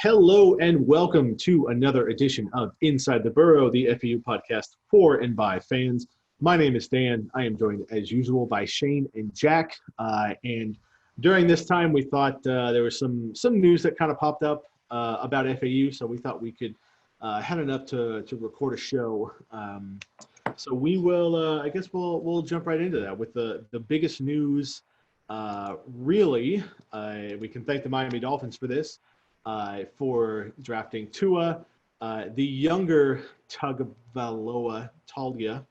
Hello and welcome to another edition of Inside the Burrow, the FAU podcast for and by fans. My name is Dan. I am joined as usual by Shane and Jack. And during this time, we thought there was some news that kind of popped up about FAU, so we thought we could had enough to record a show. So we will, I guess we'll jump right into that with the biggest news. Really, we can thank the Miami Dolphins for this. For drafting Tua, the younger Tagovailoa, Taulia,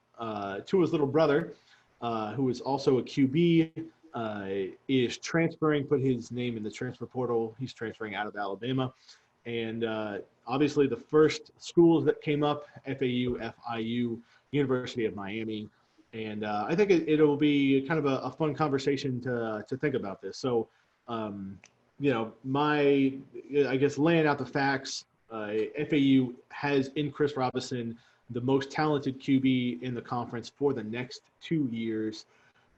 Tua's little brother, who is also a QB, is transferring, put his name in the transfer portal. He's transferring out of Alabama. And obviously the first schools that came up, FAU, FIU, University of Miami. And I think it'll be kind of a fun conversation to think about this. So, I guess laying out the facts, FAU has in Chris Robinson the most talented QB in the conference for the next 2 years.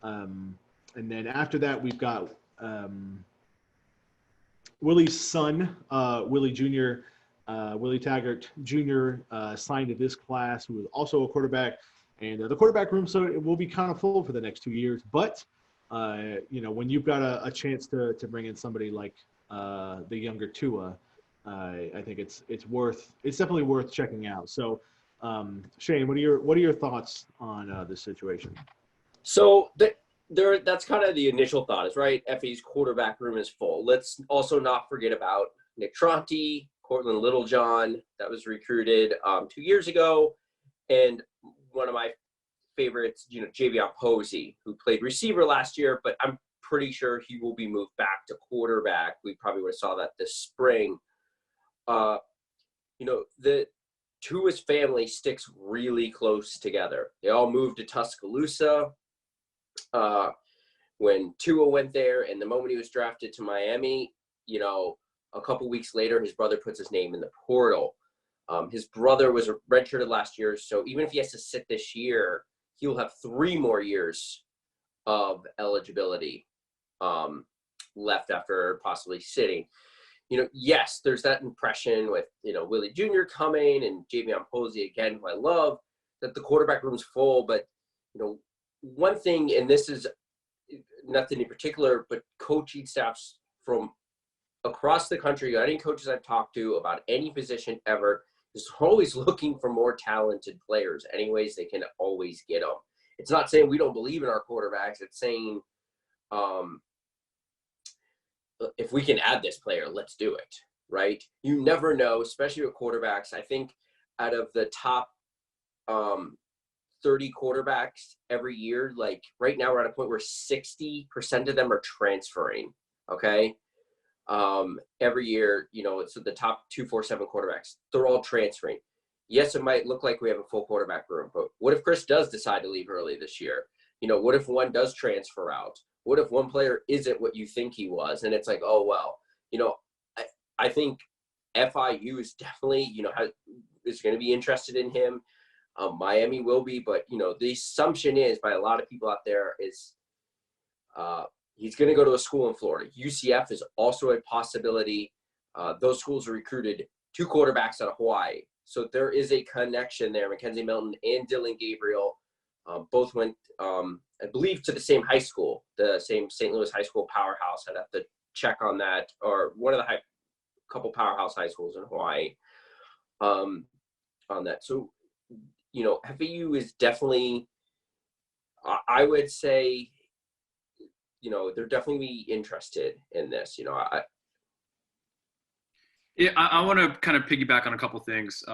And then after that, we've got Willie's son, Willie Jr., Willie Taggart Jr., signed to this class, who is also a quarterback. And the quarterback room, so it will be kind of full for the next 2 years. But when you've got a chance to bring in somebody like the younger Tua, I think it's definitely worth checking out. So, Shane, what are your thoughts on this situation? So that's kind of the initial thought is right. FA's quarterback room is full. Let's also not forget about Nick Tronti, Cortland Littlejohn, that was recruited 2 years ago, and one of my favorites, Javion Posey, who played receiver last year, but I'm pretty sure he will be moved back to quarterback. We probably would have saw that this spring. The Tua's family sticks really close together. They all moved to Tuscaloosa when Tua went there, and the moment he was drafted to Miami, a couple weeks later, his brother puts his name in the portal. His brother was redshirted last year, so even if he has to sit this year, he'll have 3 more years of eligibility left after possibly sitting. Yes, there's that impression with, Willie Jr. coming and Javion Posey again, who I love, that the quarterback room's full. But, one thing, and this is nothing in particular, but coaching staffs from across the country, any coaches I've talked to about any position ever, is always looking for more talented players. Anyways, they can always get them. It's not saying we don't believe in our quarterbacks. It's saying if we can add this player, let's do it, right? You never know, especially with quarterbacks. I think out of the top 30 quarterbacks every year, like right now we're at a point where 60% of them are transferring, okay? Every year, so the top 247 quarterbacks, they're all transferring. Yes, it might look like we have a full quarterback room, but what if Chris does decide to leave early this year? What if one does transfer out? What if one player isn't what you think he was? And it's like, oh, well, I think FIU is definitely, is going to be interested in him. Miami will be, but, the assumption is by a lot of people out there is, he's going to go to a school in Florida. UCF is also a possibility. Those schools recruited 2 quarterbacks out of Hawaii. So there is a connection there. Mackenzie Milton and Dylan Gabriel both went, I believe, to the same high school, the same St. Louis high school powerhouse. I'd have to check on that, or one of the couple powerhouse high schools in Hawaii on that. So, FAU is definitely, I would say, they're definitely interested in this. I want to kind of piggyback on a couple things.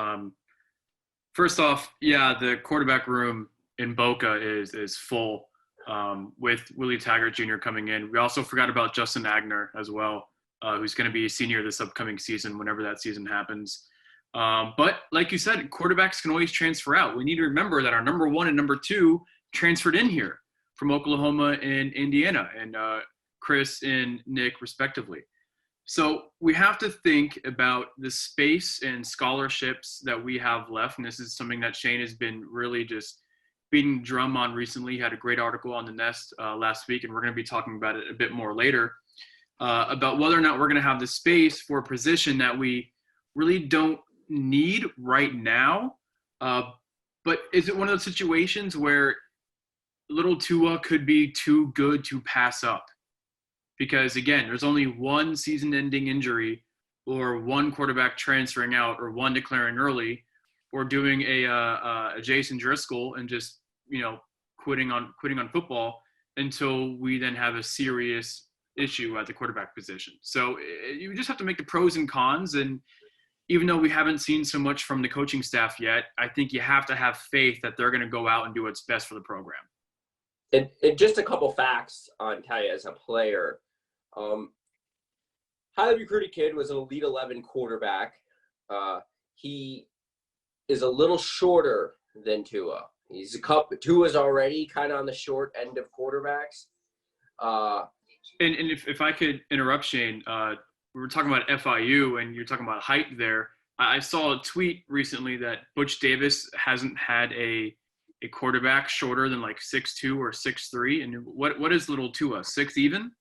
First off, the quarterback room in Boca is full with Willie Taggart Jr. coming in. We also forgot about Justin Agner as well, who's going to be a senior this upcoming season, whenever that season happens. But like you said, quarterbacks can always transfer out. We need to remember that our number 1 and number 2 transferred in here from Oklahoma and Indiana, and Chris and Nick respectively. So we have to think about the space and scholarships that we have left. And this is something that Shane has been really just beating drum on recently. He had a great article on the Nest last week, and we're going to be talking about it a bit more later. about whether or not we're going to have the space for a position that we really don't need right now. But is it one of those situations where little Tua could be too good to pass up? Because, again, there's only one season-ending injury or one quarterback transferring out or one declaring early or doing a Jason Driscoll and just, quitting on football until we then have a serious issue at the quarterback position. So you just have to make the pros and cons. And even though we haven't seen so much from the coaching staff yet, I think you have to have faith that they're going to go out and do what's best for the program. And just a couple facts on Taulia as a player. Highly recruited kid, was an Elite 11 quarterback. He is a little shorter than Tua. Tua's already kind of on the short end of quarterbacks. And if I could interrupt, Shane, we were talking about FIU and you're talking about height there. I saw a tweet recently that Butch Davis hasn't had a quarterback shorter than like 6'2" or 6'3". And what is little Tua, 6 even?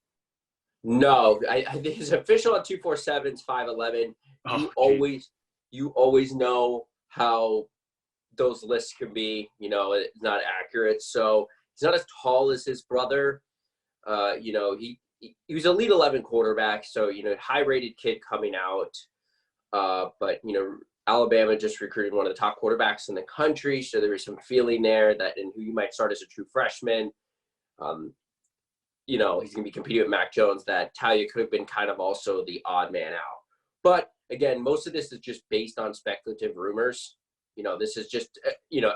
No, I think his official at 247 is 5'11". You always know how those lists can be, it's not accurate. So he's not as tall as his brother. He was an Elite 11 quarterback, so high rated kid coming out. But Alabama just recruited one of the top quarterbacks in the country, so there was some feeling there that and who you might start as a true freshman. He's going to be competing with Mac Jones, that Taulia could have been kind of also the odd man out. But again, most of this is just based on speculative rumors. This is just,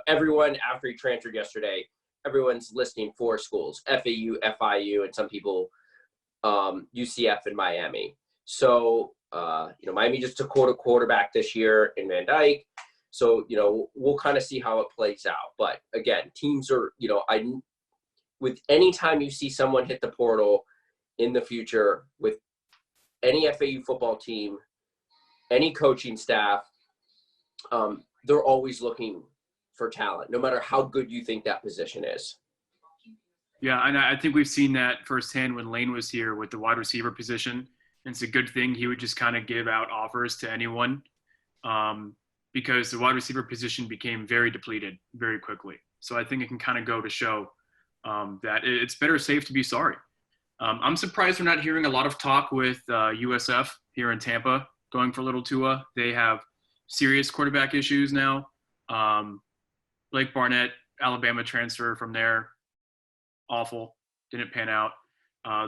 everyone after he transferred yesterday, everyone's listing 4 schools, FAU, FIU, and some people, UCF and Miami. So, Miami just took a quarterback this year in Van Dyke. So, we'll kind of see how it plays out. But again, teams are, with any time you see someone hit the portal in the future with any FAU football team, any coaching staff, they're always looking for talent, no matter how good you think that position is. Yeah, and I think we've seen that firsthand when Lane was here with the wide receiver position. And it's a good thing he would just kind of give out offers to anyone because the wide receiver position became very depleted very quickly. So I think it can kind of go to show that it's better safe to be sorry. I'm surprised we're not hearing a lot of talk with USF here in Tampa going for little Tua. They have serious quarterback issues now. Blake Barnett, Alabama transfer from there, awful, didn't pan out.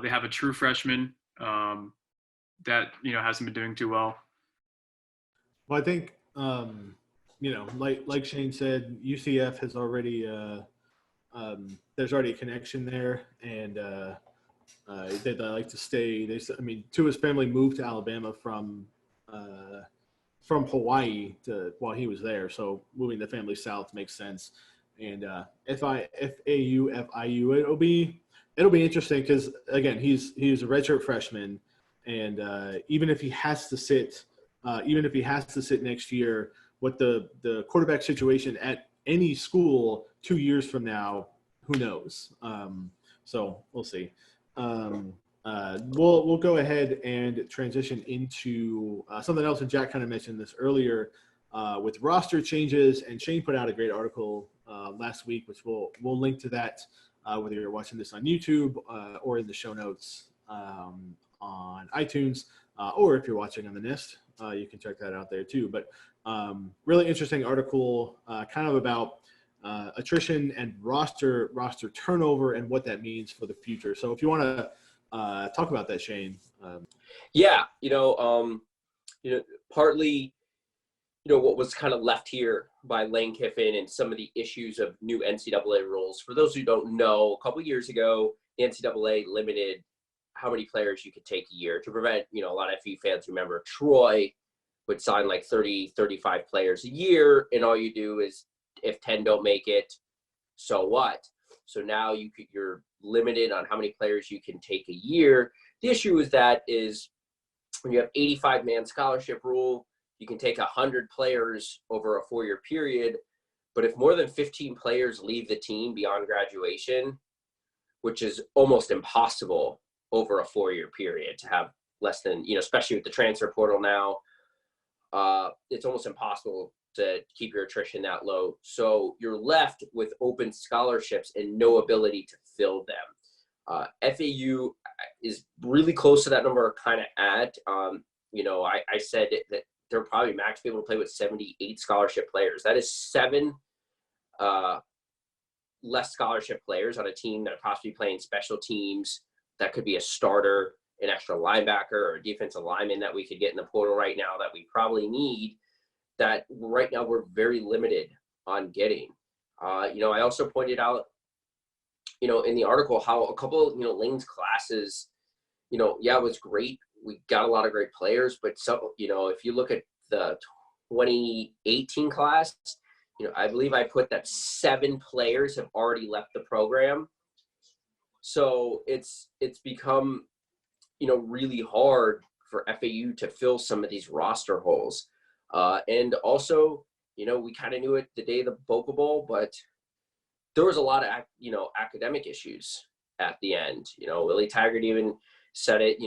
They have a true freshman that hasn't been doing too well. Well, I think like Shane said, UCF has already there's already a connection there, and they like to stay. Tua's family moved to Alabama from Hawaii while he was there, so moving the family south makes sense. And FAU, FIU, it'll be interesting because again, he's a redshirt freshman, and even if he has to sit next year, what the quarterback situation at any school 2 years from now, who knows? So we'll see. We'll go ahead and transition into something else, and Jack kind of mentioned this earlier with roster changes, and Shane put out a great article last week, which we'll link to that whether you're watching this on YouTube or in the show notes on iTunes, or if you're watching on the Nest, you can check that out there too. But really interesting article kind of about attrition and roster turnover and what that means for the future. So if you want to talk about that, Shane. Partly, what was kind of left here by Lane Kiffin and some of the issues of new NCAA rules. For those who don't know, a couple of years ago, the NCAA limited how many players you could take a year to prevent, a lot of FU fans remember Troy would sign like 30, 35 players a year, and all you do is if 10 don't make it, so what? So now you're limited on how many players you can take a year. The issue is when you have 85-man scholarship rule, you can take 100 players over a 4-year period. But if more than 15 players leave the team beyond graduation, which is almost impossible over a 4-year period to have less than, especially with the transfer portal now, it's almost impossible to keep your attrition that low. So you're left with open scholarships and no ability to fill them. FAU is really close to that number kind of at, I said that they're probably max be able to play with 78 scholarship players. That is 7 less scholarship players on a team that are possibly playing special teams. That could be a starter, an extra linebacker, or a defensive lineman that we could get in the portal right now that we probably need, that right now we're very limited on getting. I also pointed out, in the article, how a couple of, Lane's classes, it was great. We got a lot of great players, but if you look at the 2018 class, I believe I put that 7 players have already left the program. So it's become, really hard for FAU to fill some of these roster holes. And also, we kind of knew it the day of the Boca Bowl, but there was a lot of, academic issues at the end. Willie Taggart even said it,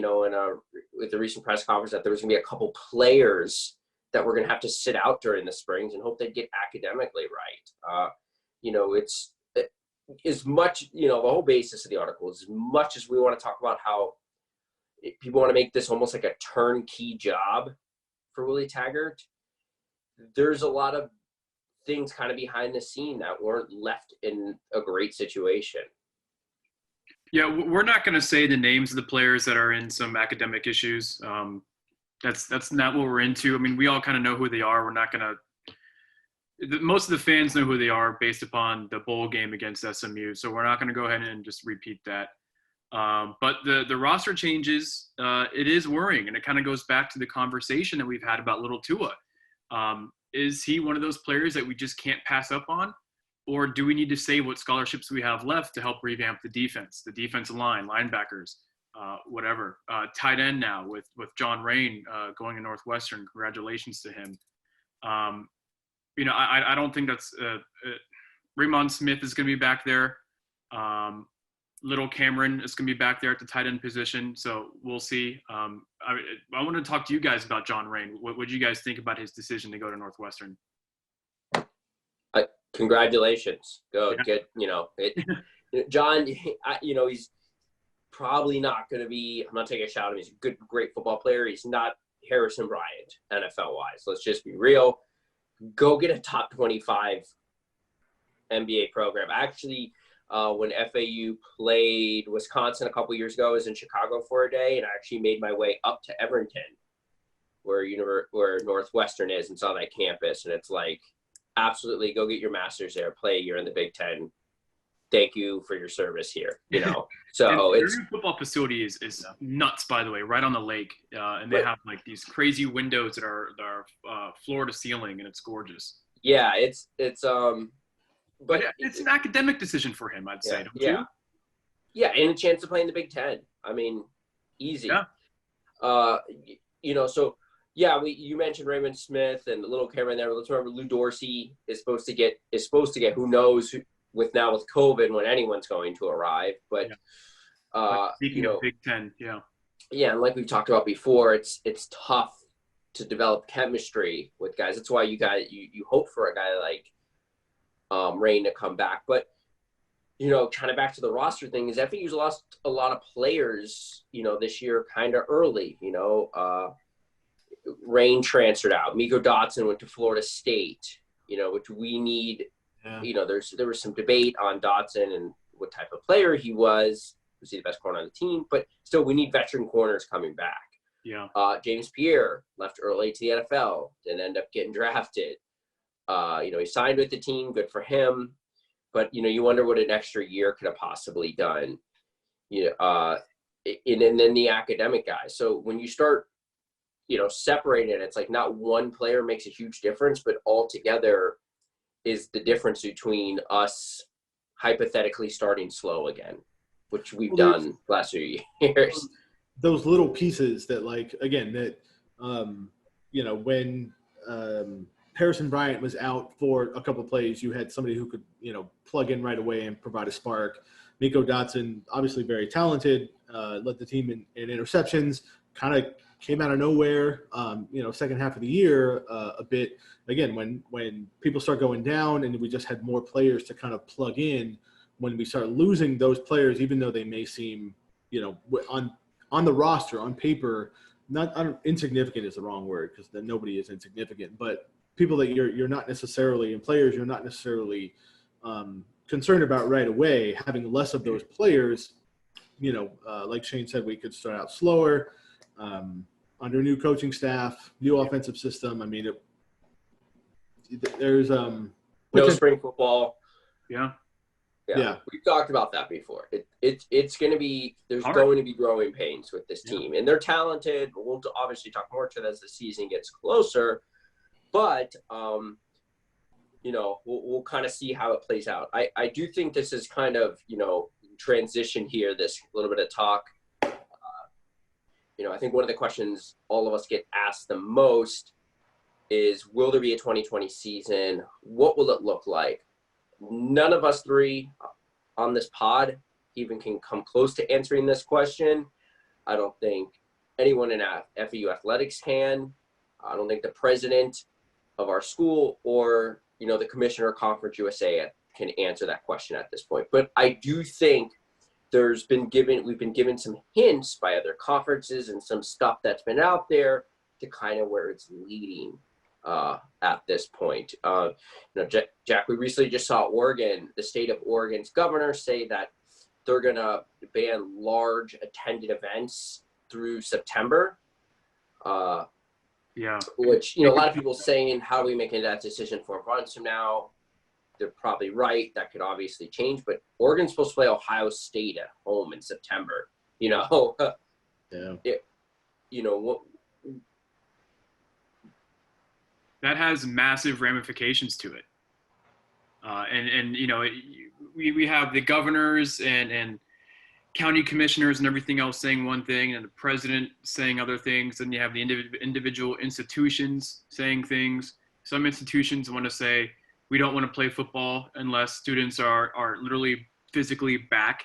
with the recent press conference, that there was going to be a couple players that were going to have to sit out during the springs and hope they'd get academically right. It's as much, the whole basis of the article, as much as we want to talk about how people want to make this almost like a turnkey job for Willie Taggart, there's a lot of things kind of behind the scene that weren't left in a great situation. Yeah, we're not going to say the names of the players that are in some academic issues. That's not what we're into. I mean, we all kind of know who they are. We're not going to – most of the fans know who they are based upon the bowl game against SMU, so we're not going to go ahead and just repeat that. But the roster changes, it is worrying, and it kind of goes back to the conversation that we've had about Little Tua. Is he one of those players that we just can't pass up on? Or do we need to save what scholarships we have left to help revamp the defense, the defensive line, linebackers, whatever? Tight end now with John Rain going to Northwestern. Congratulations to him. I don't think that's Raymond Smith is going to be back there. Little Cameron is going to be back there at the tight end position. So we'll see. I want to talk to you guys about John Rain. What did you guys think about his decision to go to Northwestern? Congratulations. Go Yeah. get, John, he's probably not going to be, I'm not taking a shot at him. He's a good, great football player. He's not Harrison Bryant, NFL wise. Let's just be real. Go get a top 25 NBA program. Actually, when FAU played Wisconsin a couple years ago, I was in Chicago for a day, and I actually made my way up to Everton, where Northwestern is, and saw that campus. And it's like, absolutely, go get your master's there. Play. You're in the Big Ten. Thank you for your service here. So it's their football facility is nuts, by the way, right on the lake, and they have like these crazy windows that are floor to ceiling, and it's gorgeous. Yeah, it's but it's an academic decision for him, I'd say. Don't you? Yeah, and a chance to play in the Big Ten. I mean, easy. Yeah. So. Yeah, you mentioned Raymond Smith and Little Cameron there. Let's remember Lou Dorsey is supposed to get who knows with COVID when anyone's going to arrive. But speaking of Big Ten, yeah, and like we've talked about before, it's tough to develop chemistry with guys. That's why you hope for a guy like Rain to come back. But kind of back to the roster thing, is FAU's lost a lot of players, this year kind of early. Rain transferred out. Miko Dotson went to Florida State, which we need. Yeah. There was some debate on Dotson and what type of player he was. Was he the best corner on the team? But still, we need veteran corners coming back. Yeah. James Pierre left early to the NFL, didn't end up getting drafted. He signed with the team. Good for him. But, you wonder what an extra year could have possibly done. And then the academic guys. So when you start, separated, it's like not one player makes a huge difference, but all together is the difference between us hypothetically starting slow again, which we've done last few years. Those little pieces that, like, again, that, when Harrison Bryant was out for a couple of plays, you had somebody who could, plug in right away and provide a spark. Miko Dotson, obviously very talented, led the team in interceptions, kind of came out of nowhere, second half of the year a bit. Again, when people start going down and we just had more players to kind of plug in, when we start losing those players, even though they may seem, on the roster, on paper, insignificant is the wrong word because then nobody is insignificant, but people that you're not necessarily, and players you're not necessarily concerned about right away, having less of those players, like Shane said, we could start out slower, under new coaching staff, new offensive system. I mean, there's no spring football. Yeah. We've talked about that before. It's going to be, there's Hard. going to be growing pains with this team, and they're talented. We'll obviously talk more to that as the season gets closer, but we'll kind of see how it plays out. I do think this is kind of, transition here, this little bit of talk. I think one of the questions all of us get asked the most is, will there be a 2020 season? What will it look like? None of us three on this pod even can come close to answering this question. I don't think anyone in FAU athletics can. I don't think the president of our school or, the commissioner of Conference USA can answer that question at this point. But I do think we've been given some hints by other conferences and some stuff that's been out there to kind of where it's leading at this point. Jack, we recently just saw Oregon, the state of Oregon's governor, say that they're going to ban large attended events through September. Which, a lot of people saying, how are we making that decision 4 months from now? They're probably right. That could obviously change, but Oregon's supposed to play Ohio State at home in September. That has massive ramifications to it. We have the governors and county commissioners and everything else saying one thing, and the president saying other things. And you have the individual institutions saying things. Some institutions want to say, we don't want to play football unless students are literally physically back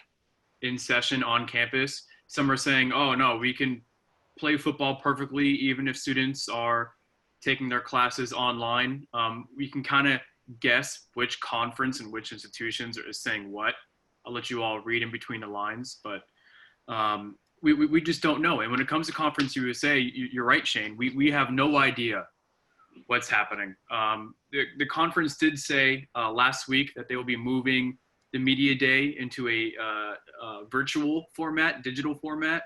in session on campus. Some are saying, oh no, we can play football perfectly even if students are taking their classes online. We can kind of guess which conference and which institutions are saying what. I'll let you all read in between the lines, but we just don't know. And when it comes to Conference USA, you're right, Shane. We have no idea what's happening. The conference did say last week that they will be moving the media day into a virtual format, digital format.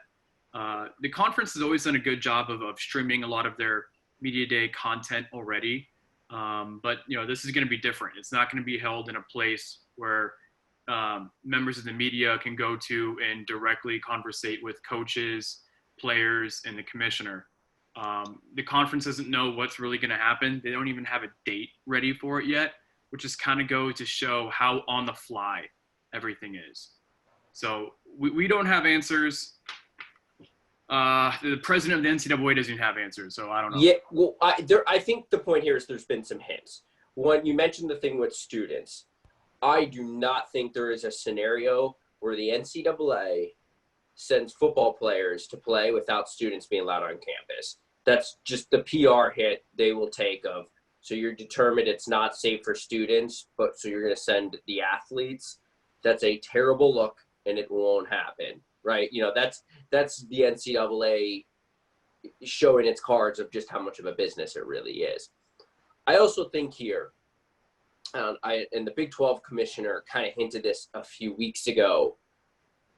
The conference has always done a good job of streaming a lot of their media day content already. But this is going to be different. It's not going to be held in a place where members of the media can go to and directly conversate with coaches, players, and the commissioner. The conference doesn't know what's really going to happen. They don't even have a date ready for it yet, which just kind of goes to show how on the fly everything is. So we don't have answers. The president of the NCAA doesn't have answers, so I don't know. Yeah, well, I think the point here is there's been some hints. One, you mentioned the thing with students. I do not think there is a scenario where the NCAA sends football players to play without students being allowed on campus. That's just the PR hit they will take of, so you're determined it's not safe for students, but so you're going to send the athletes. That's a terrible look, and it won't happen, right? That's the NCAA showing its cards of just how much of a business it really is. I also think here, and the Big 12 commissioner kind of hinted this a few weeks ago,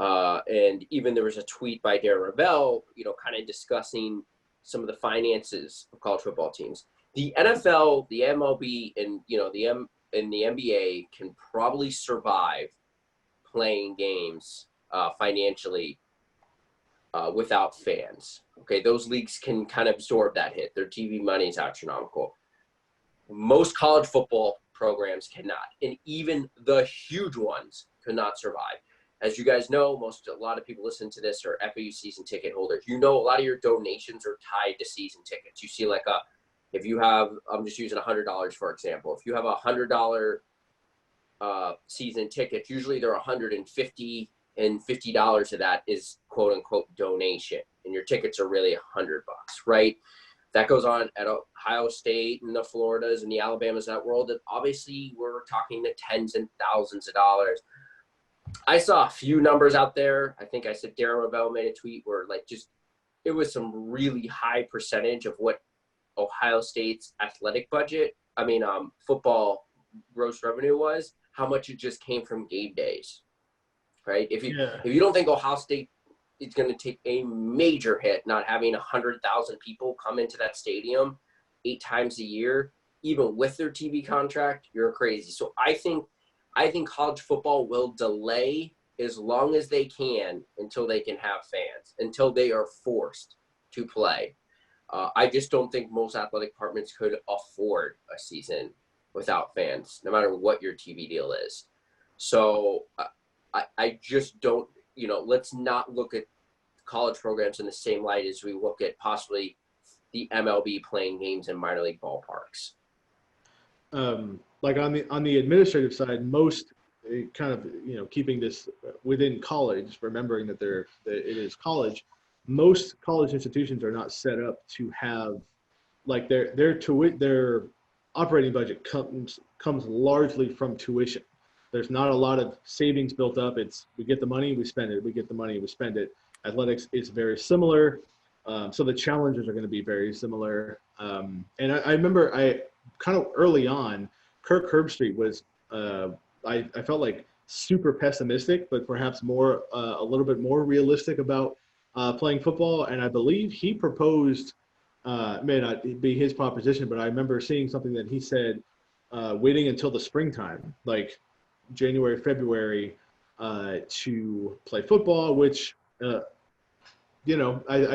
and even there was a tweet by Darren Rovell, kind of discussing some of the finances of college football teams. The NFL, the MLB, and the NBA can probably survive playing games financially without fans. Okay, those leagues can kind of absorb that hit. Their TV money is astronomical. Most college football programs cannot, and even the huge ones could not survive. As you guys know, a lot of people listening to this are FAU season ticket holders. A lot of your donations are tied to season tickets. You see if you have, I'm just using $100 for example. If you have $100 season tickets, usually they're $150, and $50 of that is quote unquote donation, and your tickets are really $100, right? That goes on at Ohio State and the Floridas and the Alabamas of that world. And obviously we're talking the tens and thousands of dollars. I saw a few numbers out there. I think I said Darren Ravel made a tweet where like just, it was some really high percentage of what Ohio State's athletic budget, football gross revenue was, how much it just came from game days, right? If you don't think Ohio State is going to take a major hit not having 100,000 people come into that stadium 8 times a year, even with their TV contract, you're crazy. So I think college football will delay as long as they can until they can have fans, until they are forced to play. I just don't think most athletic departments could afford a season without fans, no matter what your TV deal is. So I just don't, let's not look at college programs in the same light as we look at possibly the MLB playing games in minor league ballparks. Like on the administrative side, most kind of, keeping this within college, remembering that it is college, most college institutions are not set up to have like their operating budget comes largely from tuition. There's not a lot of savings built up. It's we get the money, we spend it. We get the money, we spend it. Athletics is very similar. So the challenges are going to be very similar. And I remember kind of early on, Kirk Herbstreit was, I felt like super pessimistic, but perhaps a little bit more realistic about playing football. And I believe he proposed, may not be his proposition, but I remember seeing something that he said, waiting until the springtime, like January, February, to play football, which, I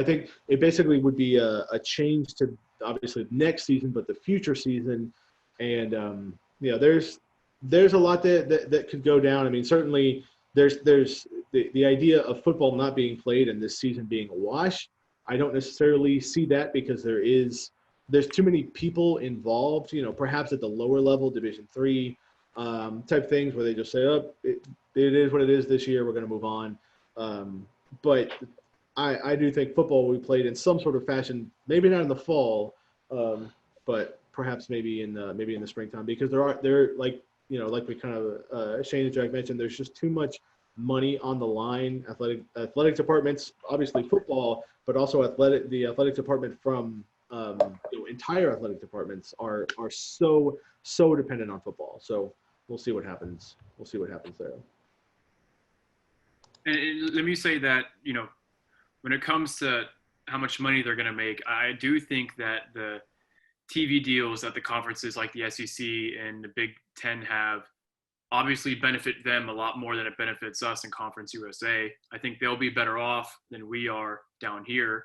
think it basically would be a change to obviously next season, but the future season. And, there's a lot that could go down. I mean, certainly there's the idea of football not being played and this season being a wash. I don't necessarily see that because there's too many people involved, perhaps at the lower level, Division III type things where they just say, oh, it is what it is this year. We're going to move on. But I do think football will be played in some sort of fashion, maybe not in the fall, but perhaps maybe in the springtime, because there like we kind of Shane and Jack mentioned, there's just too much money on the line. Athletic departments, obviously football, but also the athletic department from entire athletic departments are so dependent on football. So we'll see what happens. We'll see what happens there. And let me say that, when it comes to how much money they're going to make, I do think that the TV deals that the conferences like the SEC and the Big Ten have obviously benefit them a lot more than it benefits us in Conference USA. I think they'll be better off than we are down here.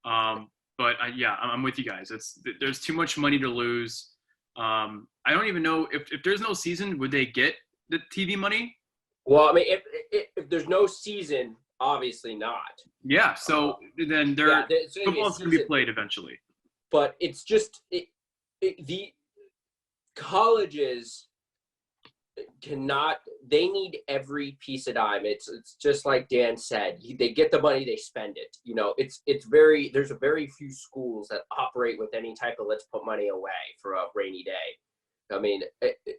But I'm with you guys. There's too much money to lose. I don't even know if there's no season, would they get the TV money? Well, I mean, if there's no season, obviously not. Yeah. So then football's going to be played eventually. But it's just the colleges they need every piece of dime. It's just like Dan said, they get the money, they spend it. There's a very few schools that operate with any type of let's put money away for a rainy day. I mean,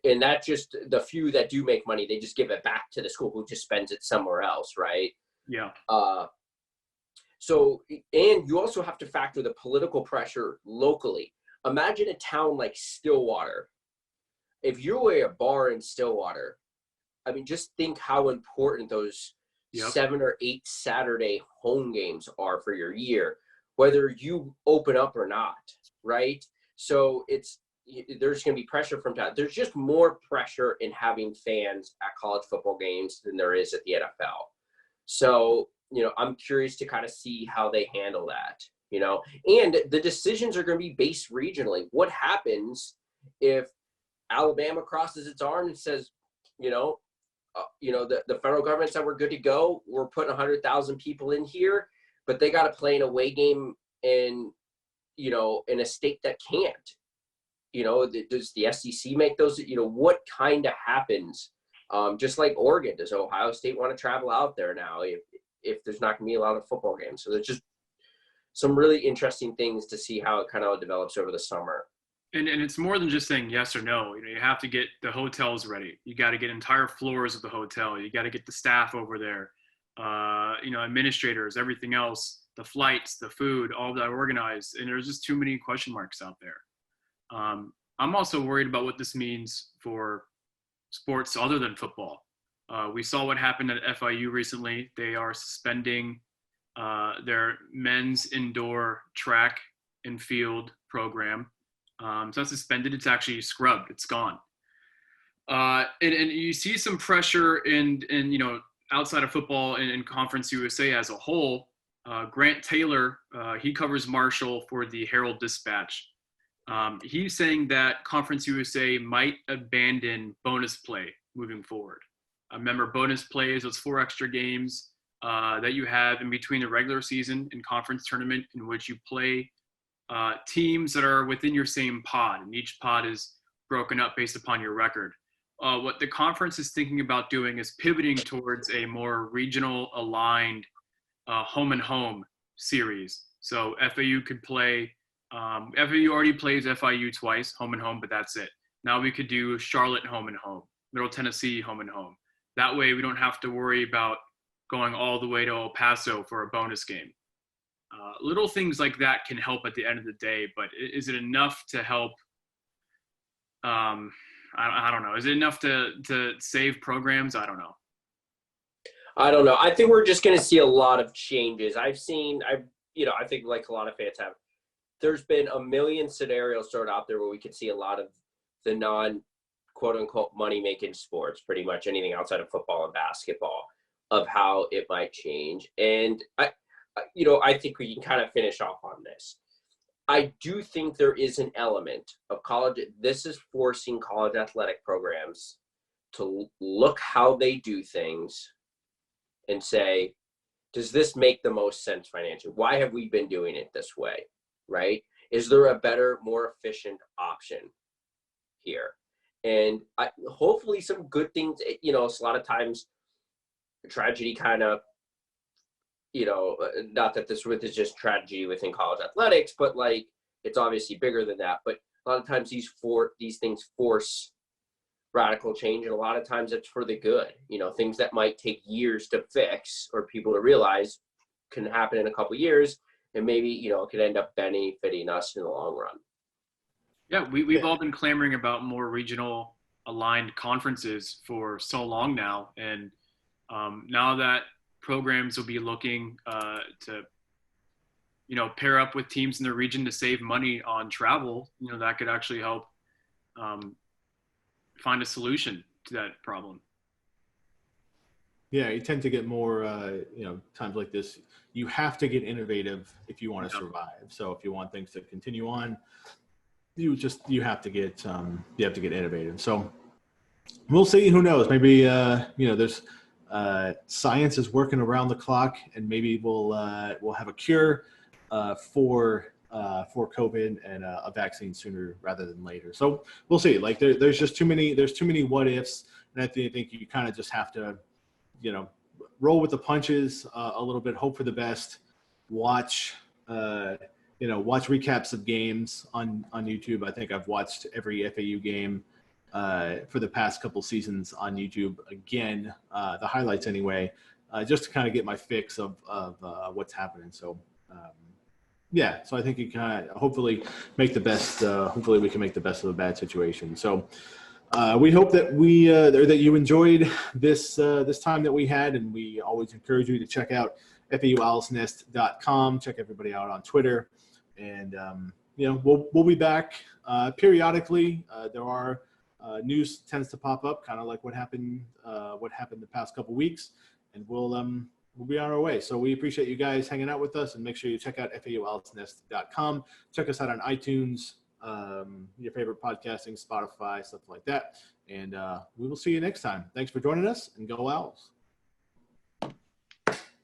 and that just the few that do make money, they just give it back to the school who just spends it somewhere else, right? Yeah. So, and you also have to factor the political pressure locally. Imagine a town like Stillwater. If you're a bar in Stillwater, I mean, just think how important those 7 or 8 Saturday home games are for your year, whether you open up or not, right? So there's going to be pressure from town. There's just more pressure in having fans at college football games than there is at the NFL. So, I'm curious to kind of see how they handle that, and the decisions are going to be based regionally. What happens if Alabama crosses its arm and says, the federal government said we're good to go. We're putting 100,000 people in here, but they got to play an away game in a state that can't. Does the SEC make those? What kind of happens Just like Oregon, does Ohio State want to travel out there now if there's not going to be a lot of football games? So there's just some really interesting things to see how it kind of develops over the summer. And it's more than just saying yes or no. You have to get the hotels ready. You got to get entire floors of the hotel. You got to get the staff over there, administrators, everything else, the flights, the food, all that organized. And there's just too many question marks out there. I'm also worried about what this means for sports other than football. We saw what happened at FIU recently. They are suspending their men's indoor track and field program. It's not suspended, it's actually scrubbed, it's gone. And you see some pressure in outside of football and in Conference USA as a whole. Grant Taylor, he covers Marshall for the Herald Dispatch. He's saying that Conference USA might abandon bonus play moving forward. Remember, bonus play is those 4 extra games that you have in between the regular season and conference tournament, in which you play teams that are within your same pod, and each pod is broken up based upon your record. What the conference is thinking about doing is pivoting towards a more regional aligned home and home series. So FAU could play, FAU already plays FIU twice, home and home, but that's it. Now we could do Charlotte home and home, Middle Tennessee home and home. That way we don't have to worry about going all the way to El Paso for a bonus game. Little things like that can help at the end of the day, but is it enough to help? I don't know. Is it enough to save programs? I don't know. I think we're just going to see a lot of changes. I think like a lot of fans have, there's been a million scenarios thrown out there where we could see a lot of the non quote unquote money making sports, pretty much anything outside of football and basketball, of how it might change. And I think we can kind of finish off on this. I do think there is an element of college. This is forcing college athletic programs to look how they do things and say, does this make the most sense financially? Why have we been doing it this way, right? Is there a better, more efficient option here? And hopefully some good things, a lot of times tragedy kind of, not that this is just tragedy within college athletics, but like it's obviously bigger than that. But a lot of times these things force radical change, and a lot of times it's for the good. Things that might take years to fix or people to realize can happen in a couple of years, and maybe it could end up benefiting us in the long run. Yeah, we've all been clamoring about more regional aligned conferences for so long now, and now that programs will be looking to pair up with teams in the region to save money on travel, that could actually help find a solution to that problem. Yeah, you tend to get more, times like this, you have to get innovative if you want to survive. So if you want things to continue on, you have to get innovative. So we'll see. Who knows? Maybe there's science is working around the clock, and maybe we'll have a cure for COVID and a vaccine sooner rather than later. So we'll see. Like there's just too many what ifs, and I think you kind of just have to roll with the punches a little bit, hope for the best, watch recaps of games on YouTube. I think I've watched every FAU game for the past couple seasons on YouTube again, the highlights anyway, just to kind of get my fix of what's happening. So so I think you kind of hopefully make the best. Hopefully we can make the best of a bad situation. So we hope that that you enjoyed this time that we had, and we always encourage you to check out FAUOwlsNest.com. Check everybody out on Twitter, and we'll be back periodically. There are news tends to pop up, kind of like what happened the past couple weeks, and we'll be on our way. So we appreciate you guys hanging out with us, and make sure you check out FAUOwlsNest.com. Check us out on iTunes, your favorite podcasting, Spotify, stuff like that. And we will see you next time. Thanks for joining us, and go Owls.